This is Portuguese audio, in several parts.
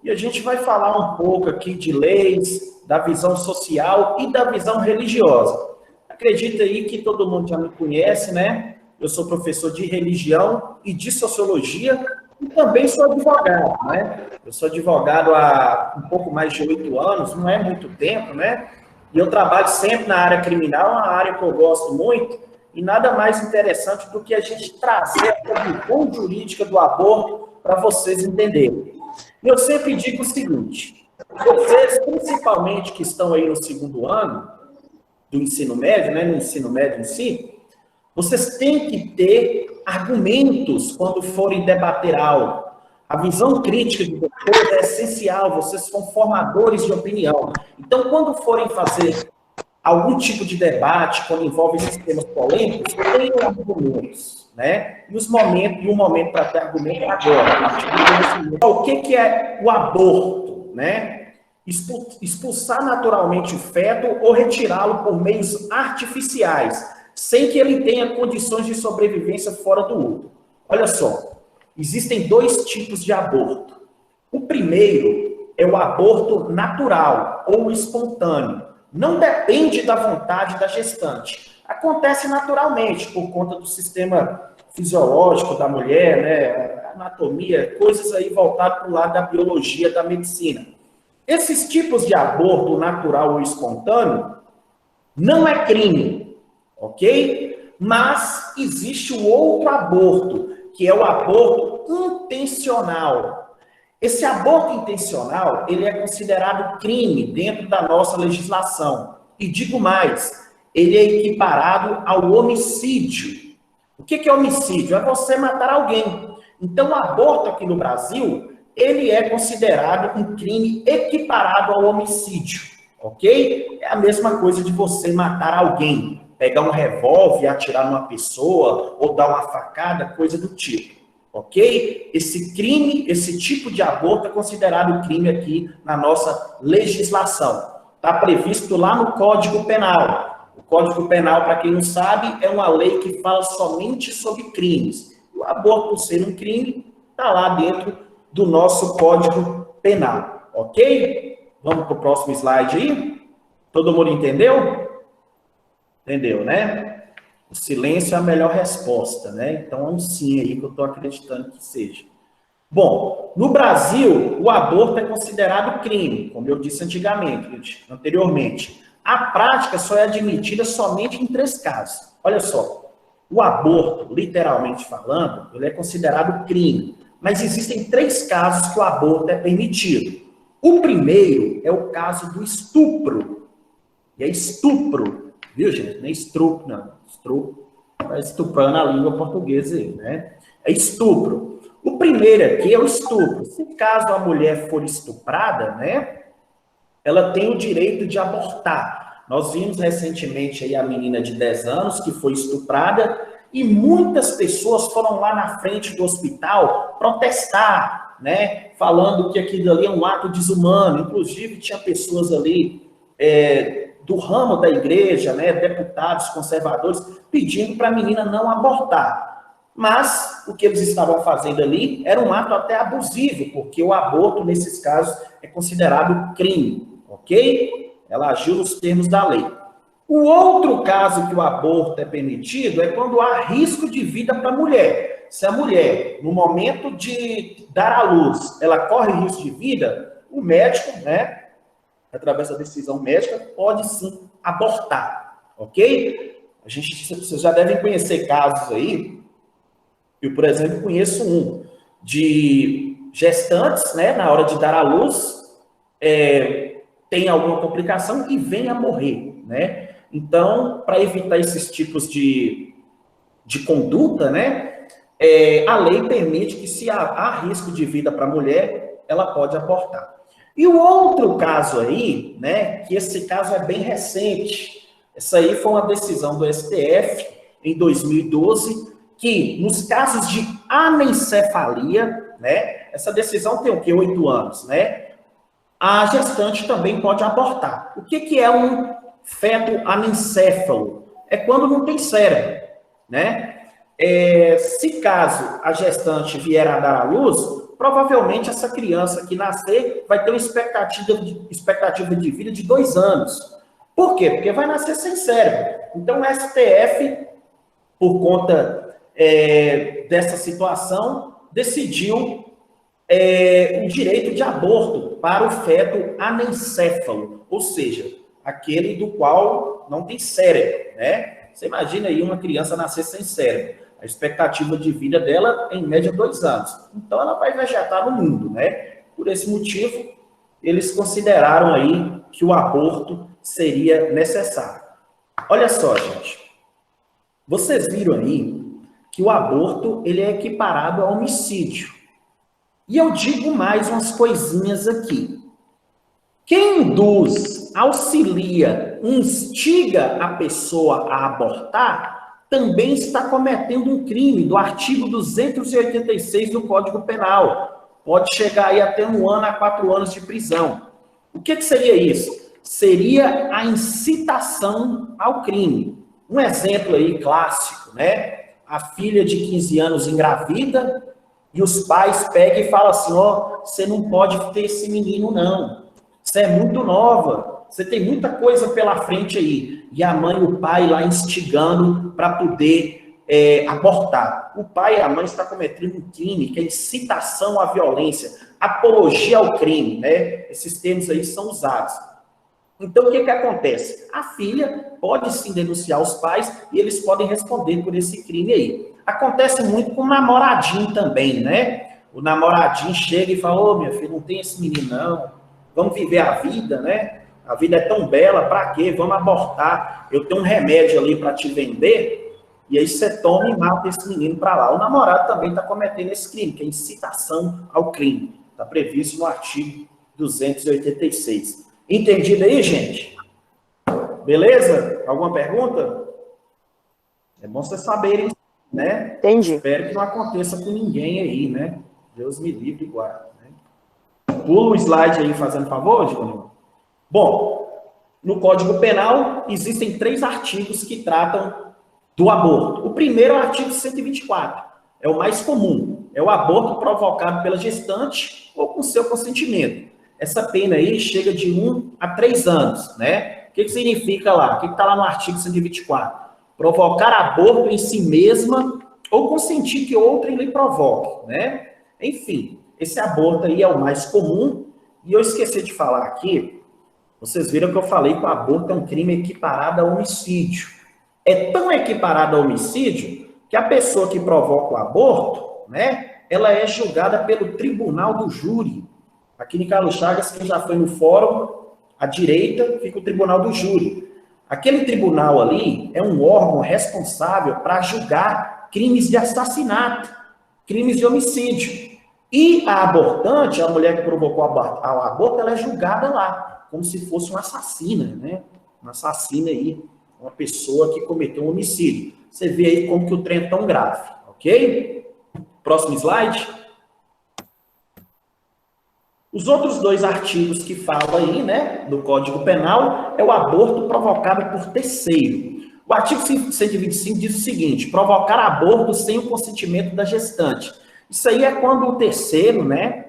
e a gente vai falar um pouco aqui de leis, da visão social e da visão religiosa. Acredita aí que todo mundo já me conhece, né? Eu sou professor de religião e de sociologia e também sou advogado, né? Eu sou advogado há um pouco mais de 8 anos, não é muito tempo, né? E eu trabalho sempre na área criminal, uma área que eu gosto muito, e nada mais interessante do que a gente trazer a visão jurídica do aborto para vocês entenderem. Eu sempre digo o seguinte, vocês, principalmente que estão aí no segundo ano do ensino médio, né, no ensino médio em si, vocês têm que ter argumentos quando forem debater algo. A visão crítica de vocês é essencial, vocês são formadores de opinião. Então, quando forem fazer algum tipo de debate, quando envolve esses temas polêmicos, tenham argumentos, né? E o momento para ter argumento é agora. O que é o aborto, né? Expulsar naturalmente o feto ou retirá-lo por meios artificiais, sem que ele tenha condições de sobrevivência fora do útero. Olha só, existem 2 tipos de aborto. O primeiro é o aborto natural ou espontâneo. Não depende da vontade da gestante. Acontece naturalmente, por conta do sistema fisiológico da mulher, né? Anatomia, coisas aí voltadas para o lado da biologia, da medicina. Esses tipos de aborto natural ou espontâneo não é crime, ok? Mas existe o outro aborto, que é o aborto intencional. Esse aborto intencional, ele é considerado crime dentro da nossa legislação. E digo mais, ele é equiparado ao homicídio. O que é homicídio? É você matar alguém. Então, o aborto aqui no Brasil, ele é considerado um crime equiparado ao homicídio, ok? É a mesma coisa de você matar alguém, pegar um revólver e atirar numa pessoa, ou dar uma facada, coisa do tipo. Ok? Esse crime, esse tipo de aborto é considerado crime aqui na nossa legislação. Está previsto lá no Código Penal. O Código Penal, para quem não sabe, é uma lei que fala somente sobre crimes. O aborto, por ser um crime, está lá dentro do nosso Código Penal. Ok? Vamos para o próximo slide aí? Todo mundo entendeu? Entendeu, né? O silêncio é a melhor resposta, né? Então é um sim aí que eu estou acreditando que seja. Bom, no Brasil, o aborto é considerado crime, como eu disse anteriormente. A prática só é admitida somente em 3 casos. Olha só, o aborto, literalmente falando, ele é considerado crime, mas existem 3 casos que o aborto é permitido. O primeiro é o caso do estupro. E é estupro, viu, gente? Não é estupro, não. Estupro, está estuprando a língua portuguesa aí, né? É estupro. O primeiro aqui é o estupro. Se caso a mulher for estuprada, né, ela tem o direito de abortar. Nós vimos recentemente aí a menina de 10 anos que foi estuprada e muitas pessoas foram lá na frente do hospital protestar, né, falando que aquilo ali é um ato desumano. Inclusive, tinha pessoas ali do ramo da igreja, né, deputados conservadores, pedindo para a menina não abortar. Mas o que eles estavam fazendo ali era um ato até abusivo, porque o aborto, nesses casos, é considerado crime, ok? Ela agiu nos termos da lei. O outro caso que o aborto é permitido é quando há risco de vida para a mulher. Se a mulher, no momento de dar à luz, ela corre risco de vida, o médico, né, através da decisão médica, pode sim abortar, ok? Vocês já devem conhecer casos aí. Eu, por exemplo, conheço um de gestantes, né, na hora de dar à luz, tem alguma complicação e vem a morrer, né? Então, para evitar esses tipos de conduta, né, a lei permite que, se há risco de vida para a mulher, ela pode abortar. E o outro caso aí, né, que esse caso é bem recente, essa aí foi uma decisão do STF em 2012, que nos casos de anencefalia, né, essa decisão tem o quê? 8 anos, né? A gestante também pode abortar. O que é um feto anencéfalo? É quando não tem cérebro, né? Se caso a gestante vier a dar à luz, provavelmente essa criança que nascer vai ter uma expectativa de vida de 2 anos. Por quê? Porque vai nascer sem cérebro. Então, o STF, por conta dessa situação, decidiu o direito de aborto para o feto anencéfalo, ou seja, aquele do qual não tem cérebro, né? Você imagina aí uma criança nascer sem cérebro. A expectativa de vida dela é, em média, 2 anos. Então, ela vai vegetar no mundo, né? Por esse motivo, eles consideraram aí que o aborto seria necessário. Olha só, gente. Vocês viram aí que o aborto ele é equiparado a homicídio. E eu digo mais umas coisinhas aqui. Quem induz, auxilia, instiga a pessoa a abortar, também está cometendo um crime do artigo 286 do Código Penal. Pode chegar aí até 1 ano a 4 anos de prisão. O que seria isso? Seria a incitação ao crime. Um exemplo aí clássico, né? A filha de 15 anos engravida e os pais pegam e falam assim, ó, você não pode ter esse menino não. Você é muito nova, você tem muita coisa pela frente aí. E a mãe e o pai lá instigando para poder abortar. O pai e a mãe estão cometendo um crime, que é incitação à violência, apologia ao crime, né? Esses termos aí são usados. Então, o que acontece? A filha pode sim denunciar os pais e eles podem responder por esse crime aí. Acontece muito com o namoradinho também, né? O namoradinho chega e fala, ô, minha filha, não tem esse menino não, vamos viver a vida, né? A vida é tão bela, pra quê? Vamos abortar. Eu tenho um remédio ali para te vender, e aí você toma e mata esse menino para lá. O namorado também está cometendo esse crime, que é incitação ao crime. Está previsto no artigo 286. Entendido aí, gente? Beleza? Alguma pergunta? É bom vocês saberem, né? Entendi. Espero que não aconteça com ninguém aí, né? Deus me livre e guarde. Né? Pula o slide aí, fazendo favor, Diogo. Bom, no Código Penal existem 3 artigos que tratam do aborto. O primeiro é o artigo 124, é o mais comum, é o aborto provocado pela gestante ou com seu consentimento. Essa pena aí chega de 1 a 3 anos, né? O que significa lá? O que está lá no artigo 124? Provocar aborto em si mesma ou consentir que outrem lhe provoque, né? Enfim, esse aborto aí é o mais comum. E eu esqueci de falar aqui, vocês viram que eu falei que o aborto é um crime equiparado a homicídio. É tão equiparado a homicídio que a pessoa que provoca o aborto, né, ela é julgada pelo tribunal do júri. Aqui em Carlos Chagas, quem já foi no fórum, à direita fica o tribunal do júri. Aquele tribunal ali é um órgão responsável para julgar crimes de assassinato, crimes de homicídio. E a abortante, a mulher que provocou o aborto, ela é julgada lá, como se fosse uma assassina, né? Uma assassina aí, uma pessoa que cometeu um homicídio. Você vê aí como que o trem é tão grave, ok? Próximo slide. Os outros 2 artigos que falam aí, né, do Código Penal, é o aborto provocado por terceiro. O artigo 125 diz o seguinte, provocar aborto sem o consentimento da gestante. Isso aí é quando o terceiro, né,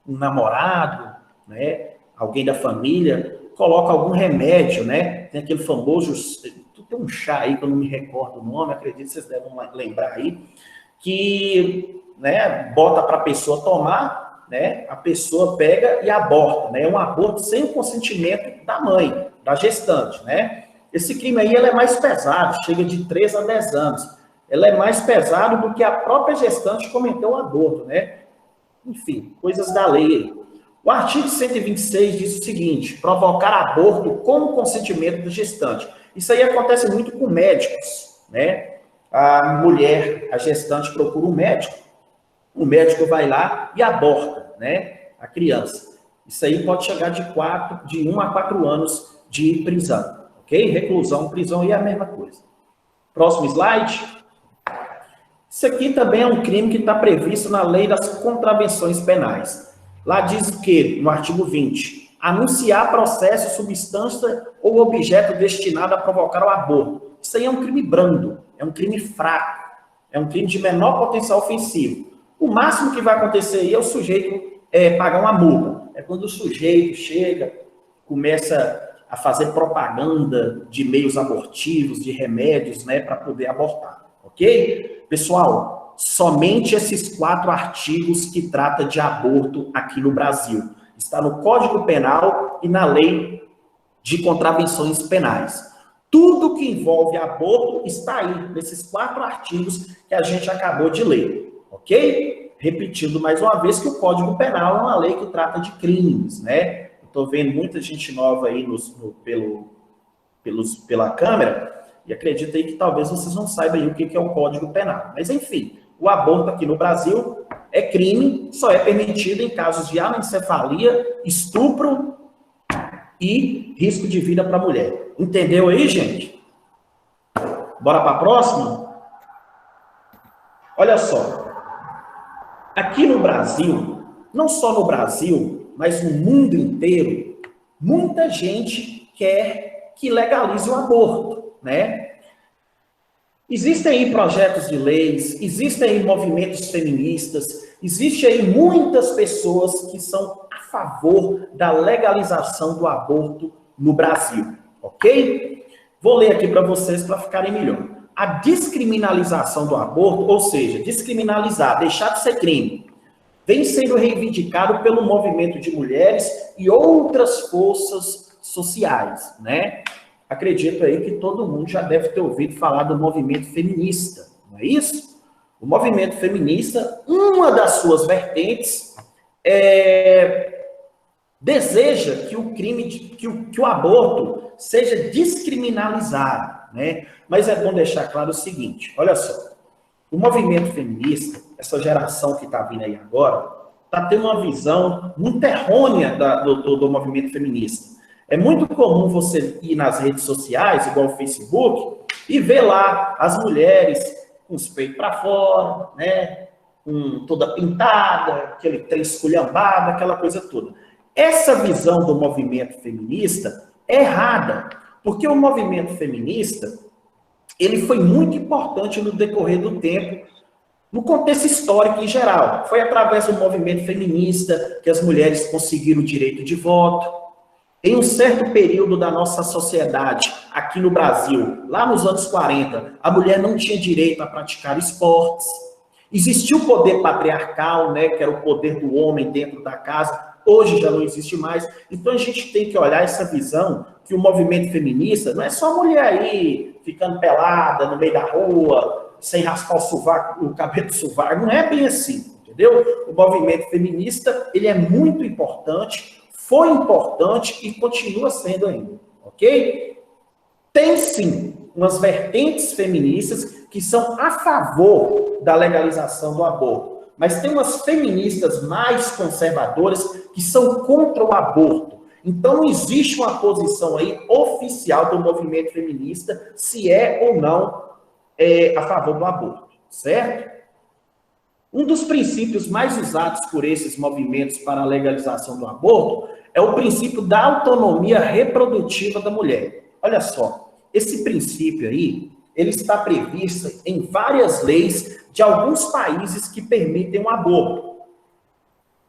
um namorado, né, alguém da família, coloca algum remédio, né, tem aquele famoso, tem um chá aí que eu não me recordo o nome, acredito que vocês devem lembrar aí, que, né, bota para a pessoa tomar, né, a pessoa pega e aborta, né, é um aborto sem o consentimento da mãe, da gestante, né. Esse crime aí ele é mais pesado, chega de 3 a 10 anos. Ela é mais pesado do que a própria gestante cometeu o aborto, né? Enfim, coisas da lei. O artigo 126 diz o seguinte, provocar aborto com o consentimento do gestante. Isso aí acontece muito com médicos, né? A mulher, a gestante procura um médico, o médico vai lá e aborta, né, a criança. Isso aí pode chegar de 1 a 4 anos de prisão, ok? Reclusão, prisão é a mesma coisa. Próximo slide. Isso aqui também é um crime que está previsto na lei das contravenções penais. Lá diz o quê? No artigo 20. Anunciar processo, substância ou objeto destinado a provocar o aborto. Isso aí é um crime brando, é um crime fraco, é um crime de menor potencial ofensivo. O máximo que vai acontecer aí é o sujeito pagar uma multa. É quando o sujeito chega, começa a fazer propaganda de meios abortivos, de remédios, né, para poder abortar, ok? Pessoal, somente esses 4 artigos que tratam de aborto aqui no Brasil. Está no Código Penal e na Lei de Contravenções Penais. Tudo que envolve aborto está aí, nesses 4 artigos que a gente acabou de ler, ok? Repetindo mais uma vez que o Código Penal é uma lei que trata de crimes, né? Estou vendo muita gente nova aí pela câmera, e acredito aí que talvez vocês não saibam aí o que é o Código Penal. Mas, enfim, o aborto aqui no Brasil é crime, só é permitido em casos de anencefalia, estupro e risco de vida para a mulher. Entendeu aí, gente? Bora para a próxima? Olha só. Aqui no Brasil, não só no Brasil, mas no mundo inteiro, muita gente quer que legalize o aborto, né? Existem aí projetos de leis, existem aí movimentos feministas, existem aí muitas pessoas que são a favor da legalização do aborto no Brasil, ok? Vou ler aqui para vocês para ficarem melhor. A descriminalização do aborto, ou seja, descriminalizar, deixar de ser crime, vem sendo reivindicado pelo movimento de mulheres e outras forças sociais, né? Acredito aí que todo mundo já deve ter ouvido falar do movimento feminista, não é isso? O movimento feminista, uma das suas vertentes, deseja que o crime, que o aborto seja descriminalizado, né? Mas é bom deixar claro o seguinte, olha só, o movimento feminista, essa geração que está vindo aí agora, está tendo uma visão muito errônea do movimento feminista. É muito comum você ir nas redes sociais, igual o Facebook, e ver lá as mulheres com os peitos para fora, né? Toda pintada, aquele trem esculhambado, aquela coisa toda. Essa visão do movimento feminista é errada, porque o movimento feminista ele foi muito importante no decorrer do tempo, no contexto histórico em geral. Foi através do movimento feminista que as mulheres conseguiram o direito de voto. Em um certo período da nossa sociedade, aqui no Brasil, lá nos anos 40, a mulher não tinha direito a praticar esportes. Existia o poder patriarcal, né, que era o poder do homem dentro da casa. Hoje já não existe mais. Então a gente tem que olhar essa visão que o movimento feminista não é só mulher aí ficando pelada no meio da rua, sem raspar o cabelo do sovaco. Não é bem assim, entendeu? O movimento feminista, ele é muito importante, foi importante e continua sendo ainda, ok? Tem sim umas vertentes feministas que são a favor da legalização do aborto, mas tem umas feministas mais conservadoras que são contra o aborto. Então, não existe uma posição aí oficial do movimento feminista se é ou não a favor do aborto, certo? Um dos princípios mais usados por esses movimentos para a legalização do aborto é o princípio da autonomia reprodutiva da mulher. Olha só, esse princípio aí, ele está previsto em várias leis de alguns países que permitem o aborto.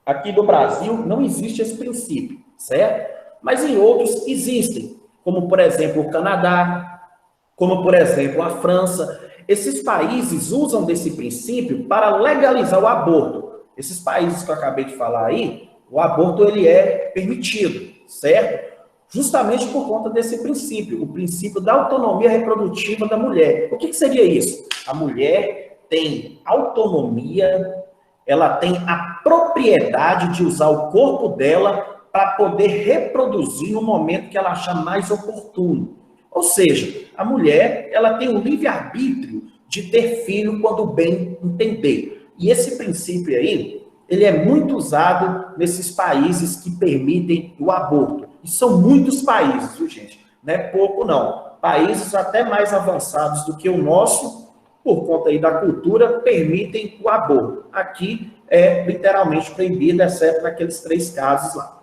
Aqui no Brasil não existe esse princípio, certo? Mas em outros existem, como por exemplo o Canadá, como por exemplo a França. Esses países usam desse princípio para legalizar o aborto. Esses países que eu acabei de falar aí, o aborto ele é permitido, certo? Justamente por conta desse princípio, o princípio da autonomia reprodutiva da mulher. O que seria isso? A mulher tem autonomia, ela tem a propriedade de usar o corpo dela para poder reproduzir no momento que ela achar mais oportuno. Ou seja, a mulher ela tem o livre-arbítrio de ter filho quando bem entender. E esse princípio aí, ele é muito usado nesses países que permitem o aborto. E são muitos países, viu, gente? Não é pouco, não. Países até mais avançados do que o nosso, por conta aí da cultura, permitem o aborto. Aqui é literalmente proibido, exceto naqueles 3 casos lá.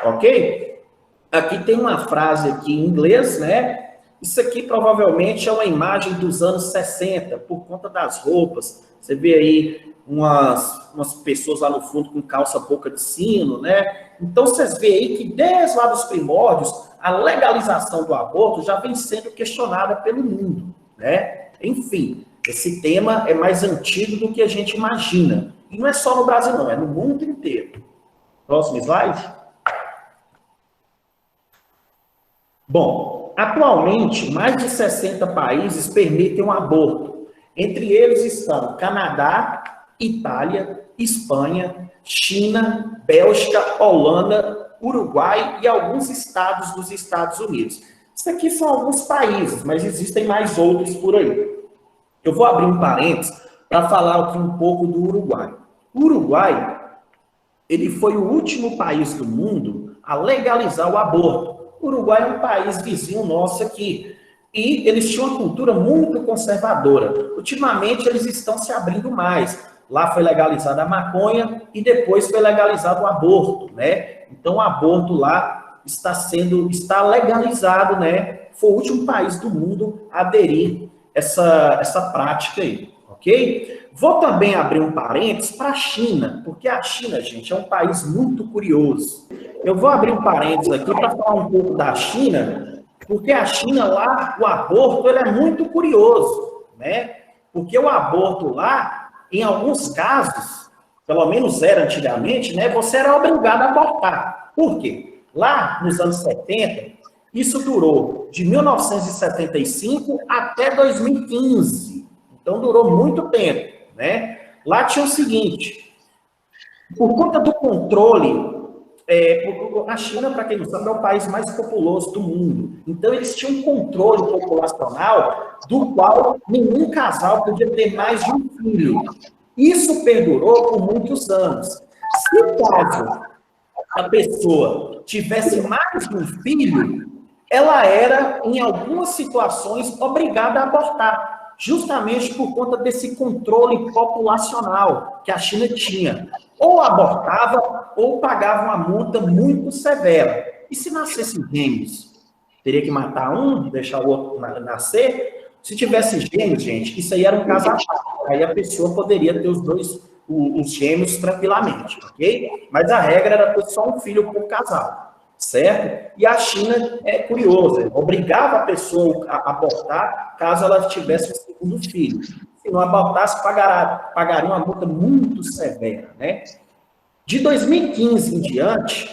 Ok? Aqui tem uma frase aqui em inglês, né? Isso aqui provavelmente é uma imagem dos anos 60, por conta das roupas. Você vê aí umas pessoas lá no fundo com calça boca de sino, né? Então, vocês veem aí que desde lá dos primórdios, a legalização do aborto já vem sendo questionada pelo mundo, né? Enfim, esse tema é mais antigo do que a gente imagina. E não é só no Brasil, não, é no mundo inteiro. Próximo slide. Bom, atualmente, mais de 60 países permitem o aborto. Entre eles estão Canadá, Itália, Espanha, China, Bélgica, Holanda, Uruguai e alguns estados dos Estados Unidos. Isso aqui são alguns países, mas existem mais outros por aí. Eu vou abrir um parênteses para falar aqui um pouco do Uruguai. O Uruguai, ele foi o último país do mundo a legalizar o aborto. O Uruguai é um país vizinho nosso aqui. E eles tinham uma cultura muito conservadora. Ultimamente, eles estão se abrindo mais. Lá foi legalizada a maconha e depois foi legalizado o aborto, né? Então, o aborto lá está legalizado, né? Foi o último país do mundo a aderir essa prática aí, ok? Vou também abrir um parênteses para a China, porque a China, gente, é um país muito curioso. Eu vou abrir um parênteses aqui para falar um pouco da China, porque a China lá, o aborto, ele é muito curioso, né? Porque o aborto lá, em alguns casos, pelo menos era antigamente, né? Você era obrigado a abortar. Por quê? Lá, nos anos 70, isso durou de 1975 até 2015. Então, durou muito tempo, né? Lá tinha o seguinte, por conta do controle, a China, para quem não sabe, é o país mais populoso do mundo. Então, eles tinham um controle populacional do qual nenhum casal podia ter mais de um filho. Isso perdurou por muitos anos. Se caso a pessoa tivesse mais de um filho, ela era, em algumas situações, obrigada a abortar, justamente por conta desse controle populacional que a China tinha. Ou abortava, ou pagava uma multa muito severa. E se nascesse gêmeos? Teria que matar um, deixar o outro nascer? Se tivesse gêmeos, gente, isso aí era um caso à parte. Aí a pessoa poderia ter os gêmeos tranquilamente, ok? Mas a regra era ter só um filho por casal, certo? E a China é curiosa, obrigava a pessoa a abortar caso ela tivesse um segundo filho. Se não abortasse, pagaria uma multa muito severa, né? De 2015 em diante,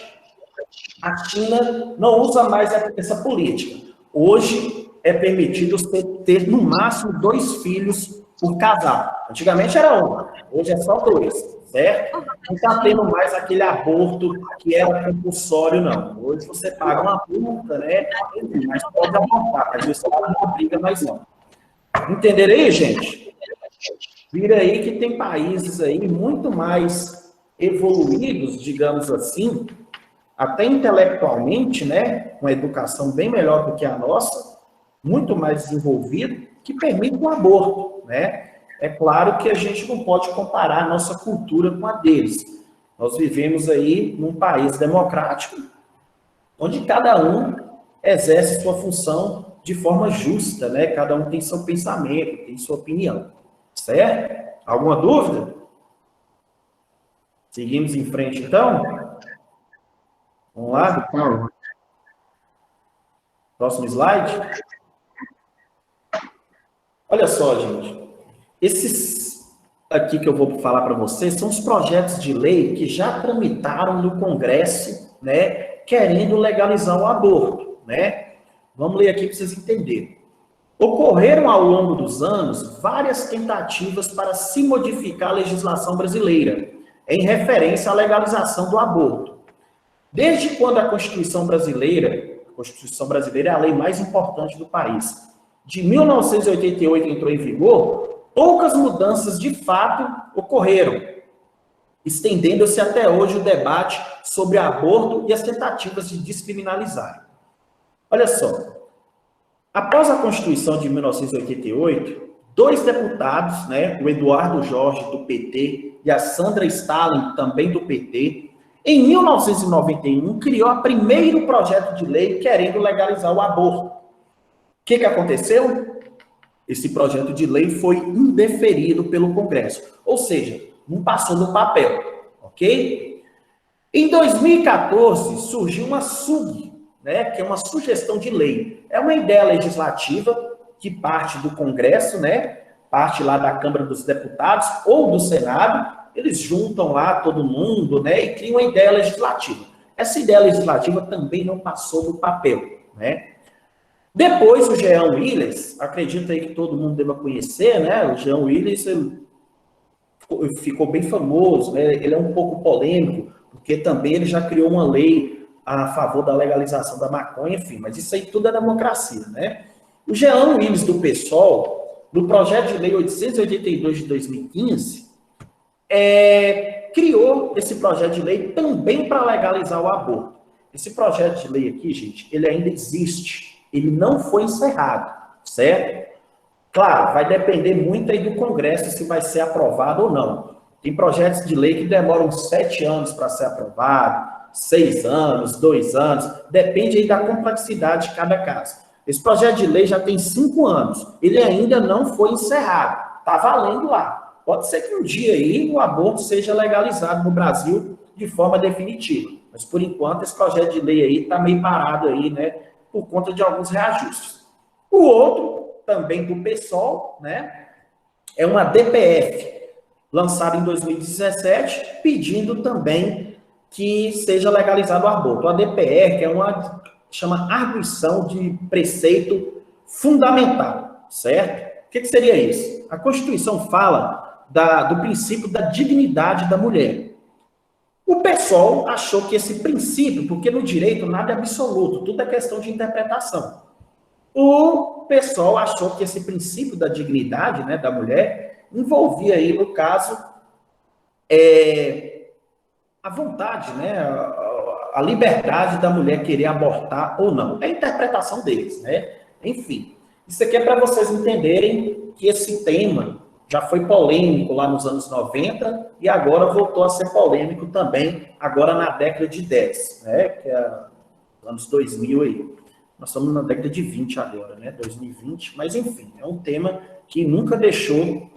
a China não usa mais essa política. Hoje é permitido ter no máximo 2 filhos por casal. Antigamente era um, hoje é só 2, certo? Não está tendo mais aquele aborto que era compulsório, não. Hoje você paga uma multa, né? Mas pode abortar, mas isso não obriga mais não. Entenderam aí, gente? Vira aí que tem países aí muito mais evoluídos, digamos assim, até intelectualmente, né, com a educação bem melhor do que a nossa, muito mais desenvolvido, que permite o aborto, né? É claro que a gente não pode comparar a nossa cultura com a deles. Nós vivemos aí num país democrático, onde cada um exerce sua função de forma justa, né? Cada um tem seu pensamento, tem sua opinião, certo? Alguma dúvida? Seguimos em frente, então? Vamos lá? Próximo slide. Olha só, gente. Esses aqui que eu vou falar para vocês são os projetos de lei que já tramitaram no Congresso, né, querendo legalizar o aborto, né? Vamos ler aqui para vocês entenderem. Ocorreram ao longo dos anos várias tentativas para se modificar a legislação brasileira em referência à legalização do aborto. Desde quando a Constituição brasileira é a lei mais importante do país, de 1988 entrou em vigor, poucas mudanças de fato ocorreram, estendendo-se até hoje o debate sobre aborto e as tentativas de descriminalizar. Olha só, após a Constituição de 1988, 2 deputados, né, o Eduardo Jorge, do PT, e a Sandra Stalin, também do PT, em 1991, criou o primeiro projeto de lei querendo legalizar o aborto. O que aconteceu? Esse projeto de lei foi indeferido pelo Congresso. Ou seja, não passou no papel, ok? Em 2014, surgiu uma SUG, né, que é uma sugestão de lei. É uma ideia legislativa que parte do Congresso, né, parte lá da Câmara dos Deputados ou do Senado, eles juntam lá todo mundo, né, e criam uma ideia legislativa. Essa ideia legislativa também não passou no papel, né? Depois, o Jean Willis, acredito aí que todo mundo deva conhecer, né? O Jean Willis ficou bem famoso, né? Ele é um pouco polêmico, porque também ele já criou uma lei a favor da legalização da maconha, enfim, mas isso aí tudo é democracia, né? O Jean Willis, do PSOL, no projeto de lei 882 de 2015, criou esse projeto de lei também para legalizar o aborto. Esse projeto de lei aqui, gente, ele ainda existe, ele não foi encerrado, certo? Claro, vai depender muito aí do Congresso se vai ser aprovado ou não. Tem projetos de lei que demoram 7 anos para ser aprovado, 6 anos, 2 anos, depende aí da complexidade de cada caso. Esse projeto de lei já tem 5 anos, ele ainda não foi encerrado, está valendo lá. Pode ser que um dia aí o aborto seja legalizado no Brasil de forma definitiva, mas por enquanto esse projeto de lei aí está meio parado aí, né, por conta de alguns reajustes. O outro, também do PSOL, né, é uma DPF, lançada em 2017, pedindo também que seja legalizado o aborto. A DPF é uma, chama arguição de preceito fundamental, certo? O que seria isso? A Constituição fala do princípio da dignidade da mulher. O PSOL achou que esse princípio, porque no direito nada é absoluto, tudo é questão de interpretação. O PSOL achou que esse princípio da dignidade, né, da mulher envolvia aí, no caso, a vontade, né, a liberdade da mulher querer abortar ou não. É a interpretação deles, né? Enfim, isso aqui é para vocês entenderem que esse tema já foi polêmico lá nos anos 90 e agora voltou a ser polêmico também, agora na década de 10, né? Que é anos 2000 aí. Nós estamos na década de 20 agora, né? 2020, mas enfim, é um tema que nunca deixou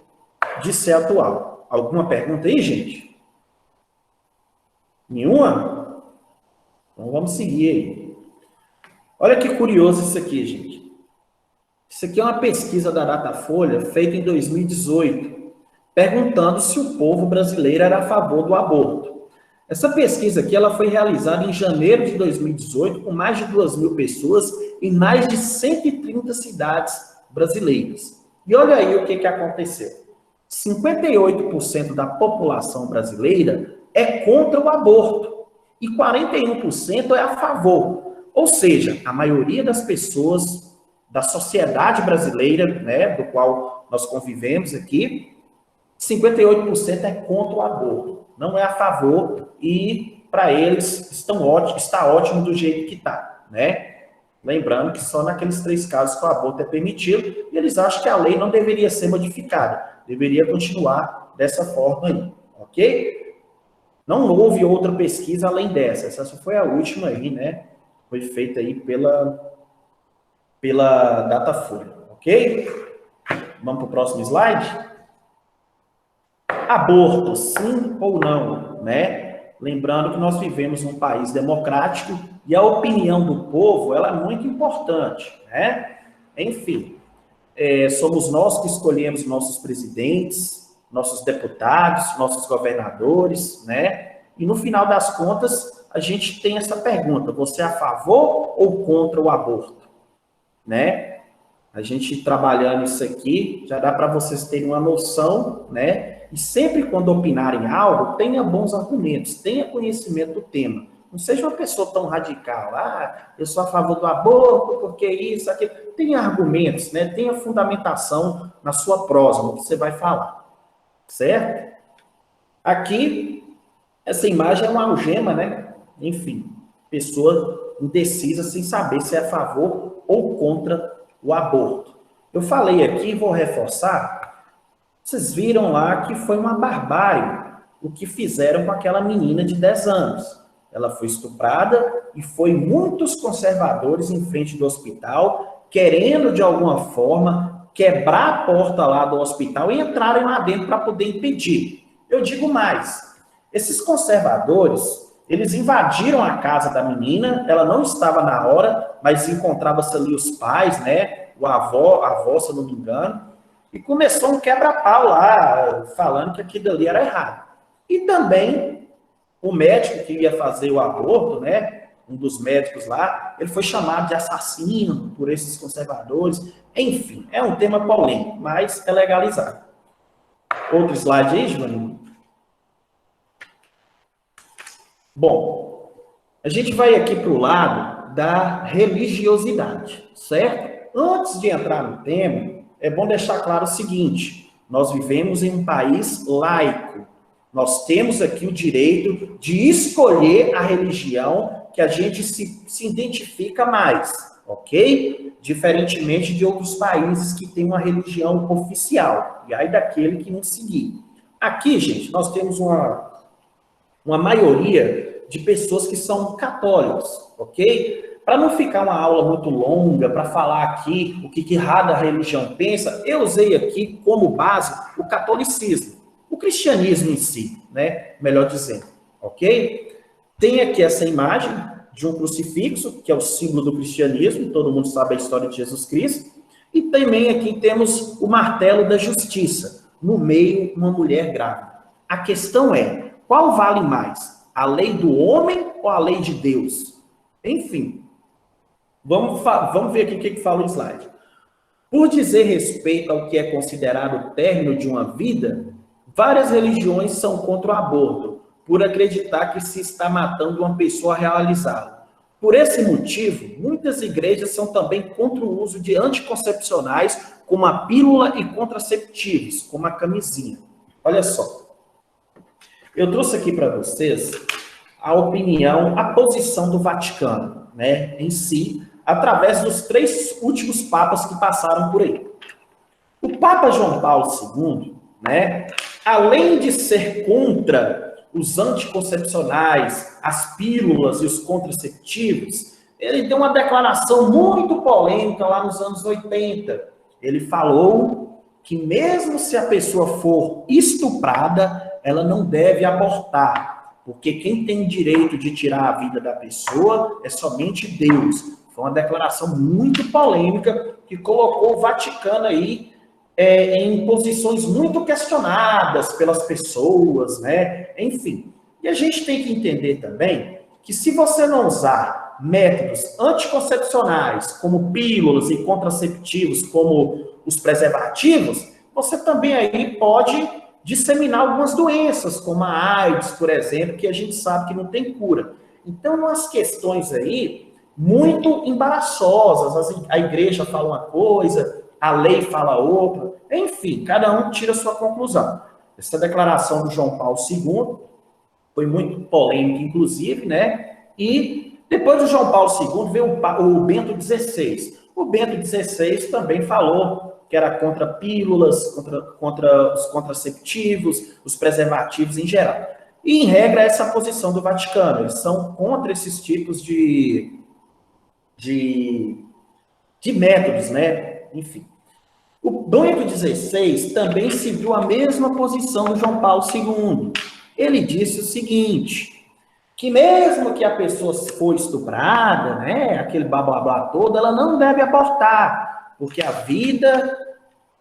de ser atual. Alguma pergunta aí, gente? Nenhuma? Então vamos seguir aí. Olha que curioso isso aqui, gente. Isso aqui é uma pesquisa da Datafolha feita em 2018, perguntando se o povo brasileiro era a favor do aborto. Essa pesquisa aqui ela foi realizada em janeiro de 2018, com mais de 2.000 pessoas em mais de 130 cidades brasileiras. E olha aí o que aconteceu. 58% da população brasileira é contra o aborto e 41% é a favor. Ou seja, a maioria das pessoas da sociedade brasileira, né, do qual nós convivemos aqui, 58% é contra o aborto, não é a favor, e para eles está ótimo do jeito que está, né? Lembrando que só naqueles 3 casos que o aborto é permitido, e eles acham que a lei não deveria ser modificada, deveria continuar dessa forma aí, ok? Não houve outra pesquisa além dessa, essa só foi a última aí, né? Foi feita aí pela Datafolha, ok? Vamos para o próximo slide? Aborto, sim ou não, né? Lembrando que nós vivemos num país democrático e a opinião do povo, ela é muito importante, né? Enfim, somos nós que escolhemos nossos presidentes, nossos deputados, nossos governadores, né? E no final das contas, a gente tem essa pergunta, você é a favor ou contra o aborto? Né? A gente trabalhando isso aqui, já dá para vocês terem uma noção, né? E sempre quando opinarem algo, tenha bons argumentos, tenha conhecimento do tema. Não seja uma pessoa tão radical, eu sou a favor do aborto, porque isso, aquilo. Tenha argumentos, né? Tenha fundamentação na sua prosa, no que você vai falar, certo? Aqui, essa imagem é uma algema, né? Enfim, pessoa indecisa sem saber se é a favor ou contra o aborto. Eu falei aqui, vou reforçar, vocês viram lá que foi uma barbárie o que fizeram com aquela menina de 10 anos. Ela foi estuprada e foi muitos conservadores em frente do hospital, querendo de alguma forma quebrar a porta lá do hospital e entrarem lá dentro para poder impedir. Eu digo mais, esses conservadores, eles invadiram a casa da menina, ela não estava na hora, mas encontrava-se ali os pais, né, a avó, se eu não me engano, e começou um quebra-pau lá, falando que aquilo ali era errado. E também o médico que ia fazer o aborto, né, um dos médicos lá, ele foi chamado de assassino por esses conservadores. Enfim, é um tema polêmico, mas é legalizado. Outro slide aí, Giovanni. Bom, a gente vai aqui para o lado da religiosidade, certo? Antes de entrar no tema, é bom deixar claro o seguinte: nós vivemos em um país laico. Nós temos aqui o direito de escolher a religião que a gente se identifica mais, ok? Diferentemente de outros países que têm uma religião oficial, e aí daquele que não seguir. Aqui, gente, nós temos uma maioria de pessoas que são católicos, ok? Para não ficar uma aula muito longa, para falar aqui o que cada religião pensa, eu usei aqui como base o catolicismo. O cristianismo em si, né? Melhor dizendo, ok? Tem aqui essa imagem de um crucifixo, que é o símbolo do cristianismo, todo mundo sabe a história de Jesus Cristo, e também aqui temos o martelo da justiça, no meio uma mulher grávida. A questão é, qual vale mais? A lei do homem ou a lei de Deus? Enfim, vamos ver aqui o que fala o slide. Por dizer respeito ao que é considerado o término de uma vida, várias religiões são contra o aborto, por acreditar que se está matando uma pessoa a realizá-lo. Por esse motivo, muitas igrejas são também contra o uso de anticoncepcionais, como a pílula e contraceptivos, como a camisinha. Olha só. Eu trouxe aqui para vocês a opinião, a posição do Vaticano, né, em si, através dos 3 últimos papas que passaram por aí. O Papa João Paulo II, né, além de ser contra os anticoncepcionais, as pílulas e os contraceptivos, ele deu uma declaração muito polêmica lá nos anos 80. Ele falou que mesmo se a pessoa for estuprada, ela não deve abortar, porque quem tem direito de tirar a vida da pessoa é somente Deus. Foi uma declaração muito polêmica que colocou o Vaticano aí em posições muito questionadas pelas pessoas, né? Enfim. E a gente tem que entender também que se você não usar métodos anticoncepcionais, como pílulas e contraceptivos, como os preservativos, você também aí pode disseminar algumas doenças, como a AIDS, por exemplo, que a gente sabe que não tem cura. Então, umas questões aí muito embaraçosas. A igreja fala uma coisa, a lei fala outra, enfim, cada um tira a sua conclusão. Essa declaração do João Paulo II foi muito polêmica, inclusive, né? E depois do João Paulo II veio o Bento XVI. O Bento XVI também falou que era contra pílulas, contra os contraceptivos, os preservativos em geral. E, em regra, essa é a posição do Vaticano. Eles são contra esses tipos de métodos, né? Enfim. O Bento XVI também seguiu a mesma posição do João Paulo II. Ele disse o seguinte, que mesmo que a pessoa for estuprada, né, aquele blá blá blá todo, ela não deve abortar, porque a vida,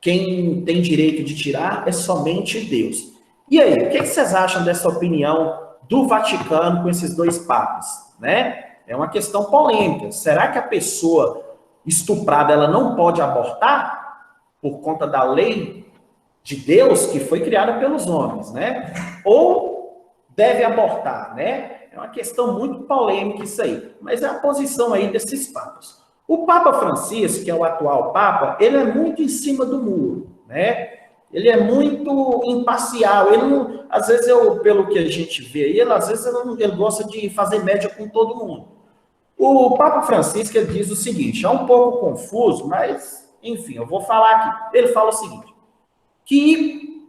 quem tem direito de tirar é somente Deus. E aí, o que vocês acham dessa opinião do Vaticano com esses 2 papas, né? É uma questão polêmica. Será que a pessoa estuprada ela não pode abortar por conta da lei de Deus que foi criada pelos homens, né? Ou deve abortar, né? É uma questão muito polêmica isso aí. Mas é a posição aí desses papas. O Papa Francisco, que é o atual Papa, ele é muito em cima do muro, né? Ele é muito imparcial. Ele não, às vezes, pelo que a gente vê aí, às vezes ele gosta de fazer média com todo mundo. O Papa Francisco ele diz o seguinte, é um pouco confuso, mas, enfim, eu vou falar aqui. Ele fala o seguinte, que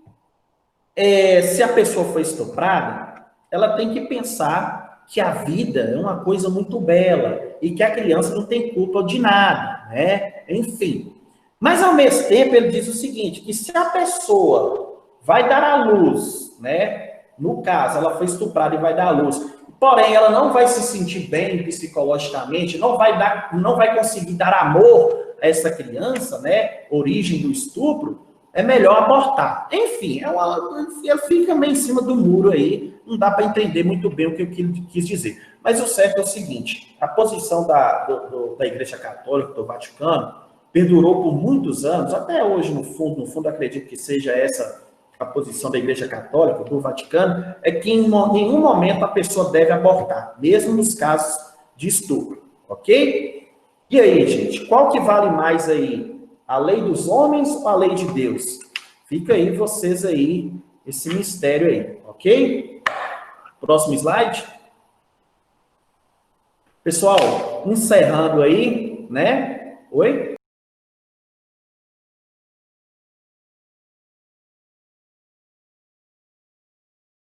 se a pessoa for estuprada, ela tem que pensar que a vida é uma coisa muito bela e que a criança não tem culpa de nada, né? Enfim. Mas, ao mesmo tempo, ele diz o seguinte, que se a pessoa vai dar à luz né? No caso, ela foi estuprada e vai dar à luz. Porém, ela não vai se sentir bem psicologicamente, não vai conseguir dar amor a essa criança, né? Origem do estupro, é melhor abortar. Enfim, ela fica meio em cima do muro aí, não dá para entender muito bem o que eu quis dizer. Mas o certo é o seguinte, a posição da Igreja Católica, do Vaticano, perdurou por muitos anos, até hoje, no fundo, acredito que seja essa a posição da Igreja Católica, do Vaticano, é que em nenhum momento a pessoa deve abortar, mesmo nos casos de estupro, ok? E aí, gente, qual que vale mais aí? A lei dos homens ou a lei de Deus? Fica aí vocês aí, esse mistério aí, ok? Próximo slide. Pessoal, encerrando aí, né? Oi?